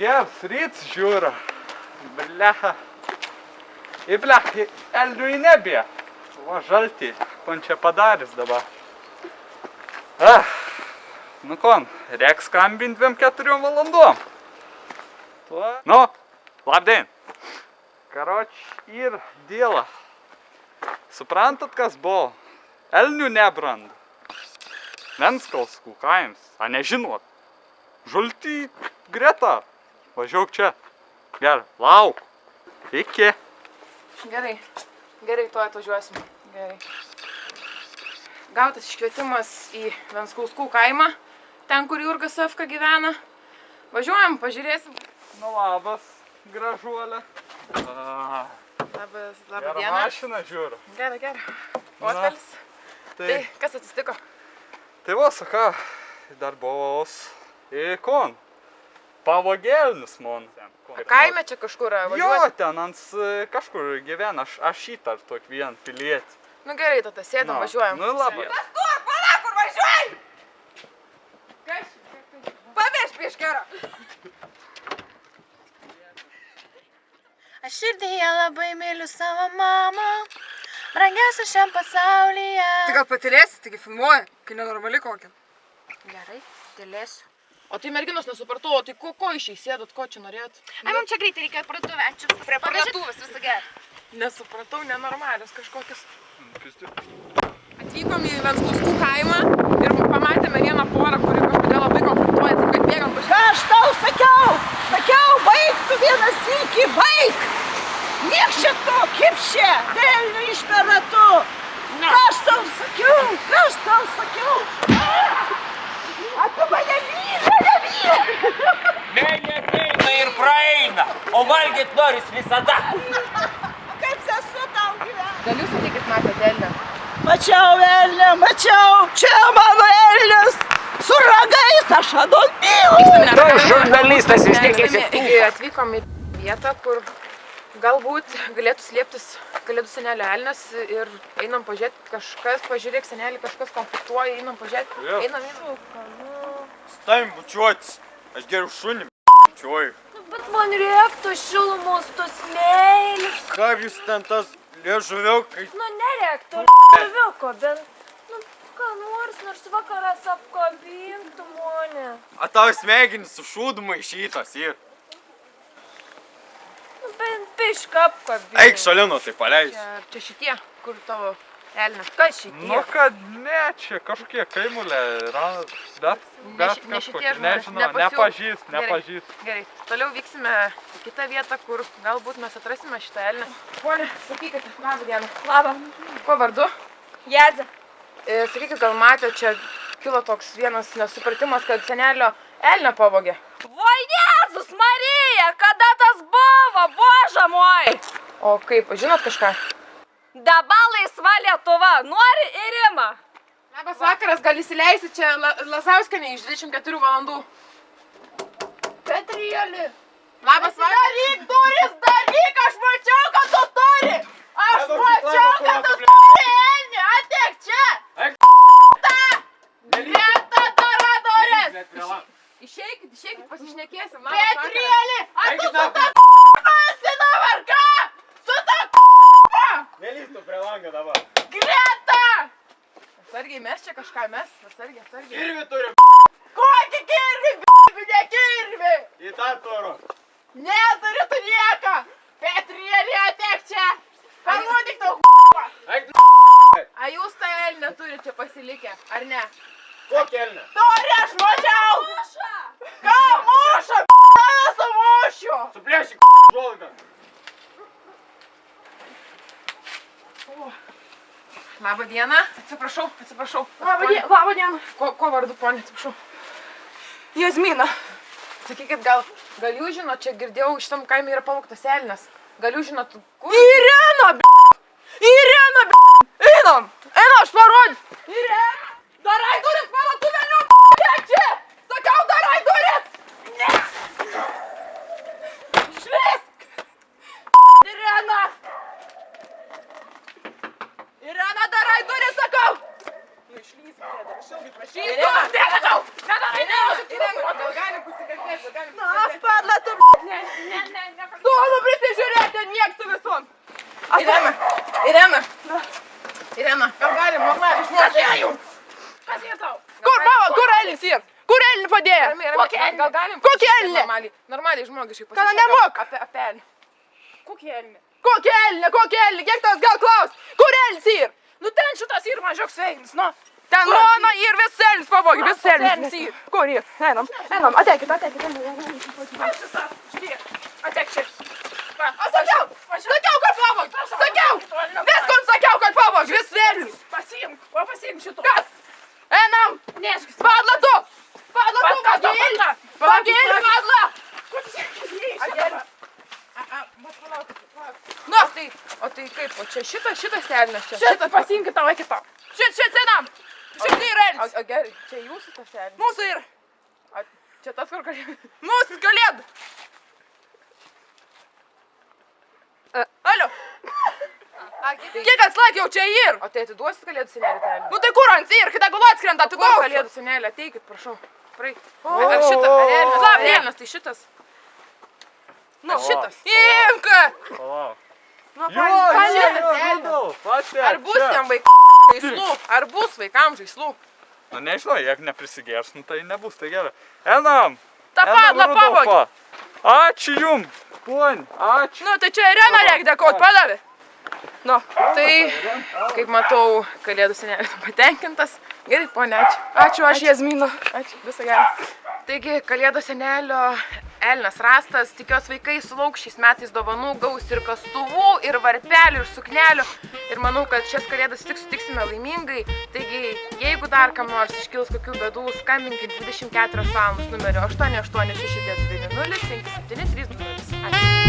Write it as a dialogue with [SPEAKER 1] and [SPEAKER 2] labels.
[SPEAKER 1] Geras ryts žiūra. Blecha. Blech, elnių į nebė. Va, žaltį. Kon čia padarys dabar. Nu kon, reiks skambint 2-4 valandom. Nu, labdien. Karoč, ir dėla. Suprantat, kas buvo? Elnių nebrand. Venskalskų kaims. A nežinot. Žaltį greta. Važiuok čia. Gerai, lauk. Iki.
[SPEAKER 2] Gerai, tuoj atvažiuosim. Gerai. Gautas iškvietimas į Venskalskų kaimą, ten, kur Jurgas Safka gyvena. Važiuojam, pažiūrėsim.
[SPEAKER 1] Nu, labas, gražuolė.
[SPEAKER 2] Labas
[SPEAKER 1] Gerą
[SPEAKER 2] dieną.
[SPEAKER 1] mašiną žiūriu.
[SPEAKER 2] Gerai. Otvelis. Tai kas atsitiko?
[SPEAKER 1] Tai va, saka, darbos. Kon. Pavogėlnis man.
[SPEAKER 2] Kaime čia kažkur
[SPEAKER 1] Jo,
[SPEAKER 2] važiuoti?
[SPEAKER 1] ten ant kažkur gyvena, aš įtar tokį vieną pilietį.
[SPEAKER 2] Nu gerai, tada sėdam, važiuojam.
[SPEAKER 1] Nu, labai.
[SPEAKER 2] Kas kur, pala, kur važiuoji? Paveš prieš gerą.
[SPEAKER 3] Aš širdyje labai myliu savo mamą, brangiausia šiam pasaulyje.
[SPEAKER 2] Tai gal patylėsi, taigi filmuoji, kai nenormali kokia.
[SPEAKER 3] Gerai, tylėsiu.
[SPEAKER 2] O tai merginos nesupratau, o tai ko išėjai sėdot, ko čia norėjot?
[SPEAKER 3] Ai, mums čia greitai reikia parduotuvę, ačiū.
[SPEAKER 2] Prie parduotuvės,
[SPEAKER 3] visą gerą.
[SPEAKER 2] Nesupratau, nenormalios kažkokios. Atvykom į Venskalskų kaimą ir pamatėme vieną porą, kuri kažkodėl labai konfliktuoja, taip kad bėgam pažiūrėti.
[SPEAKER 4] Ką aš tau sakiau? Sakiau, baig tu vieną sykį, baig! Niek šito, kipšė, velnių išmeratu. Ką aš tau sakiau? Apie mane vyra.
[SPEAKER 5] Meilė ateina ir praeina, o valgyt noris visada.
[SPEAKER 4] Kaip sesuo tau gyvena?
[SPEAKER 2] Gal jūs ateikit matėte elnę?
[SPEAKER 4] Mačiau velnę, čia mano elnius. Su ragais aš adolmėjau.
[SPEAKER 5] Tu žurnalistas vis tiek esi.
[SPEAKER 2] Atvykom į vietą, kur galbūt galėtų slėptis Kalėdų senelio elnias ir einam pažiūrėti kažkas, pažiūrėk senelį, kažkas konfliktuoja, einam pažiūrėti, einam.
[SPEAKER 6] Stavim bučiuotis, aš geriau šunį bučiuoju.
[SPEAKER 3] Bet man reiktų šilumos tos meilės.
[SPEAKER 6] Kaip jūs ten tas liežuviukai?
[SPEAKER 3] Nu, nereiktų liežuviuko, bent, ką nors vakaras apkabintų mane.
[SPEAKER 6] A tavo smegenis su šūdu maišytas ir.
[SPEAKER 3] Bent pišką apkabintų.
[SPEAKER 6] Eik šalino, tai paleis.
[SPEAKER 2] Čia šitie, kur tavo elnias. Kas šitie?
[SPEAKER 1] Nu, kad ne, čia kažkokie kaimulė, bet kažkokie, nežinau, nepažįst.
[SPEAKER 2] Gerai, toliau vyksime į kitą vietą, kur galbūt mes atrasime šitą elnę. Pone, sakykit, labą dieną.
[SPEAKER 3] Labą.
[SPEAKER 2] Kuo vardu?
[SPEAKER 3] Jadze.
[SPEAKER 2] Sakykit, gal matė, čia kilo toks vienas nesupratimas, kad senelio elnę pavogė.
[SPEAKER 3] Voi Jėzus Marija, kada tas buvo, boža moj!
[SPEAKER 2] O kaip, žinot kažką?
[SPEAKER 3] Dabar laisva Lietuva, nori ir ima.
[SPEAKER 2] Labas vakaras, gal įsileisi čia Lazauskienė iš 24 valandų.
[SPEAKER 3] Petrieli.
[SPEAKER 2] Labas vakaras.
[SPEAKER 3] Daryk, aš mačiau, kad tu turi. Aš mačiau, kad tu turi, Elni, ateik čia. Greta Doradorės.
[SPEAKER 2] Išeikit, pasišnekėsim.
[SPEAKER 3] Petrieli, ar tu su ta esi dabar ką? Su ta
[SPEAKER 6] Nelystų prie langą dabar.
[SPEAKER 3] Greta.
[SPEAKER 2] Atsargiai, mes čia kažką, atsargiai.
[SPEAKER 6] Kirvi turi
[SPEAKER 3] Kokį kirvi, ne kirvi.
[SPEAKER 6] į tą turu.
[SPEAKER 3] Neturi tu nieko. Petrieli, ateik čia. Parodyk tau
[SPEAKER 6] Eik
[SPEAKER 2] A jūs tą elnę turite čia pasilikę, ar ne?
[SPEAKER 6] kokį elnę?
[SPEAKER 3] Turi, aš mačiau. Ką muša, tave sumušiu.
[SPEAKER 6] Suplėšik žolgą.
[SPEAKER 2] Labą dieną. Atsiprašau.
[SPEAKER 3] Labą dieną.
[SPEAKER 2] Ko vardu, ponė, atsiprašau?
[SPEAKER 3] Jazmina.
[SPEAKER 2] Sakykit, gal jūs žinot, čia girdėjau, šitam kaime yra pavogtas elnias. Gal jūs žinot, kur?
[SPEAKER 3] Irena, Einam, aš parodysiu. Irena, darai duris, mano tu vėliau, čia. Sakiau, darai duris. Ne. Švisk. Irena, darai duris, sakau.
[SPEAKER 2] Išlys, aš ilgai prašysiu.
[SPEAKER 3] Irena,
[SPEAKER 2] Nedarai, gal gali pasikalbėti,
[SPEAKER 4] Na, padla tu
[SPEAKER 2] galim
[SPEAKER 3] Kokį
[SPEAKER 2] pašnekėt
[SPEAKER 3] elnią?
[SPEAKER 2] Normaliai žmogiškai
[SPEAKER 3] Ką
[SPEAKER 2] pasišnekam
[SPEAKER 3] nemok?
[SPEAKER 2] apie elnią.
[SPEAKER 3] Kokį elnį? Kokį elnį? Kiek tas gal klaus? Kur elnis yr? Nu ten šitas yr mažiauks elnis, nu. Ten mano ir vis elnis pavogė, vis elnis yr. Kur yr? Einam, ateikit. Ateik čia. Sakiau, kad pavogė. Sakiau, viskur sakiau, kad pavogė, vis elnis. Pasiimk šito. Kas? Einam, neškis. Padla tu, pagėlį, padla.
[SPEAKER 2] Nu, o tai kaip, o čia šitas elnias čia.
[SPEAKER 3] Šitą pasiimkit tavo kitą. Šit sėdam. Šit yra elnis.
[SPEAKER 2] O gerai, čia jūsų tas elnias.
[SPEAKER 3] Mūsų ir.
[SPEAKER 2] Čia tas, kur kalėdų.
[SPEAKER 3] Mūsų kalėdų. Alio, kiek atslakiau čia ir.
[SPEAKER 2] O tai atiduosit kalėdų senelį tą elnią?
[SPEAKER 3] Nu tai kur ant ir, kai gulu atskrenda,
[SPEAKER 2] Kur
[SPEAKER 3] atiduosiu.
[SPEAKER 2] kalėdų senelį, ateikit, prašau. Praeik.
[SPEAKER 3] O,
[SPEAKER 2] Ar šitas, ar
[SPEAKER 3] Slap,
[SPEAKER 2] elnias, tai šitas.
[SPEAKER 3] Nu,
[SPEAKER 2] šitas.
[SPEAKER 3] Imk.
[SPEAKER 1] Palauk.
[SPEAKER 2] Nu,
[SPEAKER 1] Jo,
[SPEAKER 2] Ar bus
[SPEAKER 1] čia.
[SPEAKER 2] tiem vaikams žaislų? Ar bus vaikams žaislų?
[SPEAKER 1] Nu nežinau, jeigu neprisigers, nu tai nebus, tai gerai. Einam.
[SPEAKER 3] Ta padla pavogė.
[SPEAKER 1] Ačiū jum, pon, ačiū.
[SPEAKER 3] Nu, tai čia Irena reikia dėkot, padavė.
[SPEAKER 2] Nu, tai, kaip matau, kalėdų senelis patenkintas. Gerai, ponia, ačiū.
[SPEAKER 3] Ačiū, Jazmino.
[SPEAKER 2] Ačiū, visą gerą. Taigi, kalėdų senelio elnias rastas, tikiuosi vaikai sulauks šiais metais dovanų, gaus ir kastuvų, ir varpelių, ir suknelių. Ir manau, kad šias kalėdas tik sutiksime laimingai. Taigi, jeigu dar kam nors iškils kokių bėdų, skambinkit 24 valandas numeriu 886920 57320. Ačiū.